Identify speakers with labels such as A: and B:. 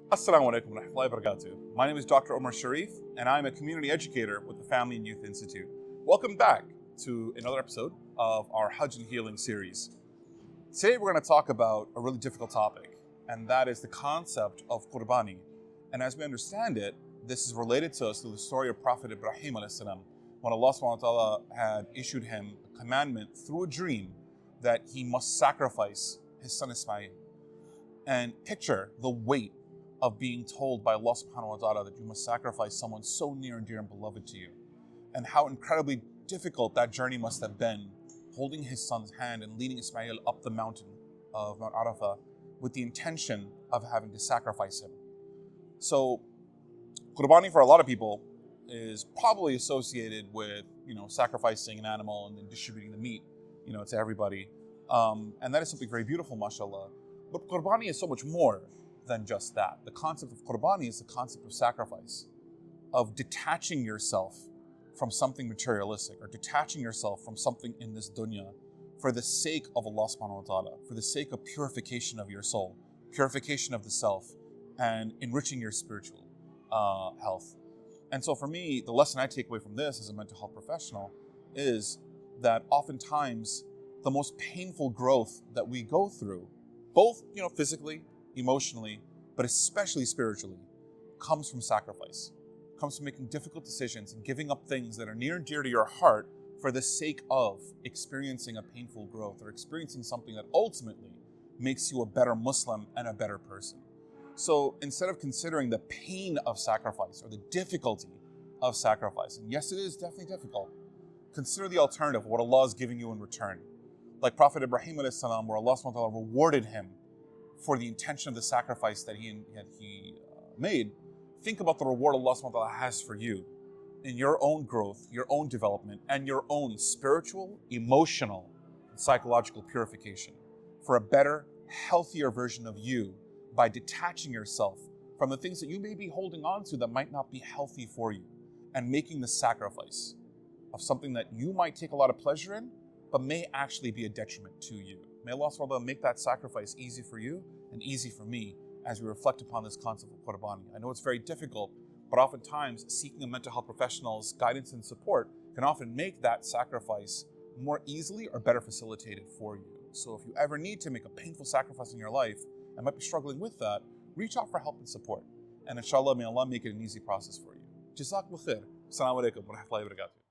A: Assalamu alaikum wa rahmatullahi wa barakatuh. My name is Dr. Omar Sharif, and I'm a community educator with the Family and Youth Institute. Welcome back to another episode of our Hajj and Healing series. Today we're going to talk about a really difficult topic, and that is the concept of qurbani. And as we understand it, this is related to us through the story of Prophet Ibrahim alayhi salam, when Allah subhanahu wa ta'ala had issued him a commandment through a dream that he must sacrifice his son Ismail. And picture the weight of being told by Allah subhanahu wa ta'ala that you must sacrifice someone so near and dear and beloved to you. And how incredibly difficult that journey must have been, holding his son's hand and leading Ismail up the mountain of Mount Arafah with the intention of having to sacrifice him. So, qurbani for a lot of people is probably associated with, sacrificing an animal and then distributing the meat, to everybody. And that is something very beautiful, mashallah. But qurbani is so much more than just that. The concept of qurbani is the concept of sacrifice, of detaching yourself from something materialistic or detaching yourself from something in this dunya for the sake of Allah subhanahu wa ta'ala, for the sake of purification of your soul, purification of the self, and enriching your spiritual health. And so for me, the lesson I take away from this as a mental health professional is that oftentimes the most painful growth that we go through, both physically, emotionally, but especially spiritually, comes from sacrifice, comes from making difficult decisions and giving up things that are near and dear to your heart for the sake of experiencing a painful growth or experiencing something that ultimately makes you a better Muslim and a better person. So instead of considering the pain of sacrifice or the difficulty of sacrifice, and yes, it is definitely difficult, consider the alternative, what Allah is giving you in return. Like Prophet Ibrahim alayhi salam, where Allah subhanahu wa ta'ala rewarded him for the intention of the sacrifice that he made. Think about the reward Allah subhanahu wa ta'ala has for you in your own growth, your own development, and your own spiritual, emotional, and psychological purification for a better, healthier version of you by detaching yourself from the things that you may be holding on to that might not be healthy for you and making the sacrifice of something that you might take a lot of pleasure in but may actually be a detriment to you. May Allah subhanahu wa ta'ala make that sacrifice easy for you and easy for me as we reflect upon this concept of qurbani. I know it's very difficult, but oftentimes seeking a mental health professional's guidance and support can often make that sacrifice more easily or better facilitated for you. So if you ever need to make a painful sacrifice in your life and might be struggling with that, reach out for help and support. And inshallah, may Allah make it an easy process for you. Jazakallah khair. Assalamu alaikum wa rahmatullahi wa barakatuh.